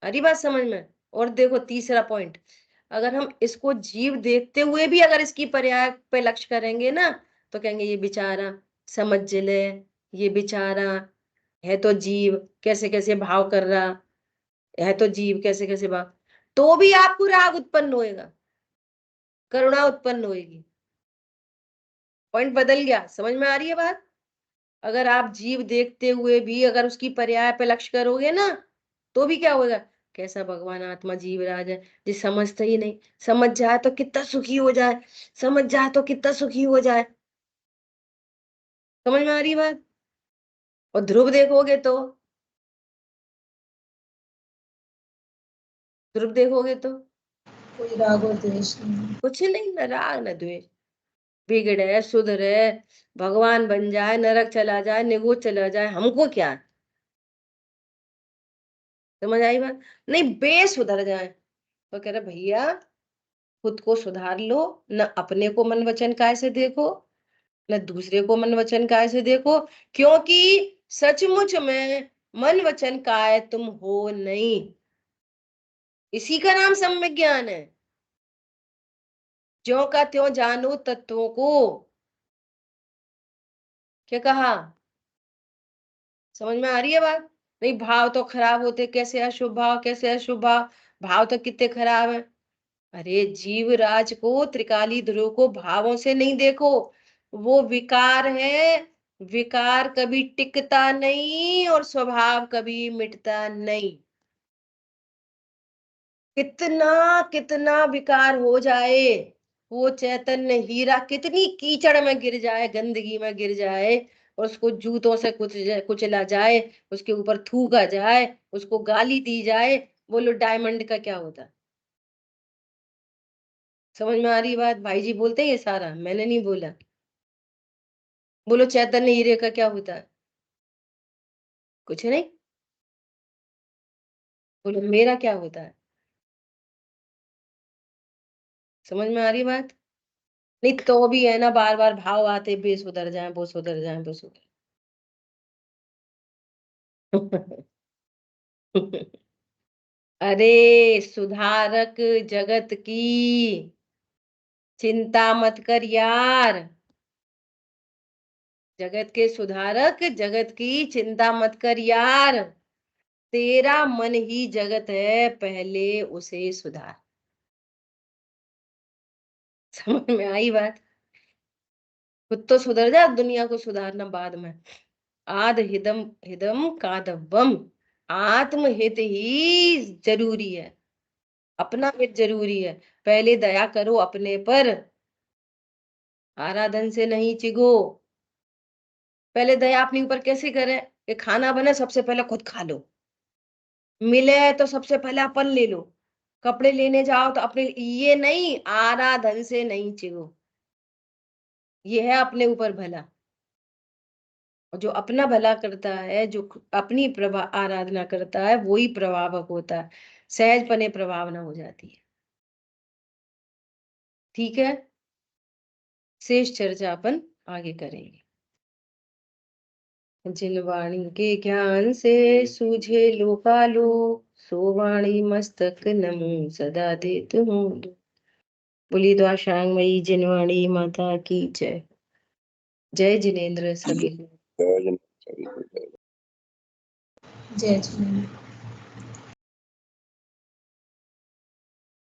अरे बात समझ में। और देखो तीसरा पॉइंट, अगर हम इसको जीव देखते हुए भी अगर इसकी पर्याय पे लक्ष्य करेंगे ना, तो कहेंगे ये बेचारा समझ ले, ये बेचारा है तो जीव, कैसे कैसे भाव कर रहा है, तो जीव कैसे कैसे भाव, तो भी आपको राग उत्पन्न होएगा, करुणा उत्पन्न होएगी। पॉइंट बदल गया, समझ में आ रही है बात? अगर आप जीव देखते हुए भी अगर उसकी पर्याय पे लक्ष्य करोगे ना, तो भी क्या होगा, कैसा भगवान आत्मा जीवराज है, जी समझता ही नहीं, समझ जाए तो कितना सुखी हो जाए, समझ जाए तो कितना सुखी हो जाए। समझ में आ रही है बात? और ध्रुव देखोगे तो, ध्रुव देखोगे तो कोई राग और द्वेष नहीं। कुछ नहीं, न राग न द्वेष, बिगड़े सुधरे, भगवान बन जाए, नरक चला जाए, निगोज चला जाए, हमको क्या है। समझ आई बात? नहीं, बेसुधर जाए तो कह रहे भैया खुद को सुधार लो, न अपने को मन वचन काय से देखो, न दूसरे को मन वचन काय से देखो, क्योंकि सचमुच में मन वचन काय तुम हो नहीं। इसी का नाम सम्यक ज्ञान है। ज्यों का त्यों जानो तत्वों को। क्या कहा? समझ में आ रही है बात? नहीं, भाव तो खराब होते, कैसे अशुभ भाव, कैसे अशुभ भाव, भाव तो कितने खराब है। अरे जीवराज को, त्रिकाली ध्रुव को भावों से नहीं देखो, वो विकार है। विकार कभी टिकता नहीं और स्वभाव कभी मिटता नहीं। कितना कितना विकार हो जाए, वो चैतन्य हीरा कितनी कीचड़ में गिर जाए, गंदगी में गिर जाए, और उसको जूतों से कुचला जाए, उसके ऊपर थूका जाए, उसको गाली दी जाए, बोलो डायमंड का क्या होता? समझ में आ रही बात? भाई जी बोलते हैं ये सारा, मैंने नहीं बोला। बोलो चैतन्य हीरे का क्या होता है? कुछ नहीं। बोलो मेरा क्या होता है? समझ में आ रही बात? नहीं तो भी है ना, बार बार भाव आते, बे सुधर जाए, वो सुधर जाए, वो सुधर। अरे सुधारक जगत की चिंता मत कर यार, जगत के सुधारक जगत की चिंता मत कर यार, तेरा मन ही जगत है, पहले उसे सुधार। समझ में आई बात? खुद तो सुधर जा, दुनिया को सुधारना बाद में। आद हिदम हिदम कादव्वम, आत्महित ही जरूरी है, अपना हित जरूरी है। पहले दया करो अपने पर, आराधन से नहीं चिगो। पहले दया अपने ऊपर कैसे करें, कि खाना बने सबसे पहले खुद खा लो, मिले तो सबसे पहले अपन ले लो, कपड़े लेने जाओ तो अपने, ये नहीं, आराधन से नहीं चिगो। ये है अपने ऊपर भला। और जो अपना भला करता है, जो अपनी प्रभा आराधना करता है, वो ही प्रभावक होता है, सहज पने प्रभावना हो जाती है। ठीक है, शेष चर्चा अपन आगे करेंगे। जिन वाणी के ज्ञान से सूझे लोकालो, सो वाणी मस्तक नमो सदा देत हूँ। बोली द्वाशांग मई जिनवाणी माता की जय। जय जिनेन्द्र सभी। जय झूलेलाल।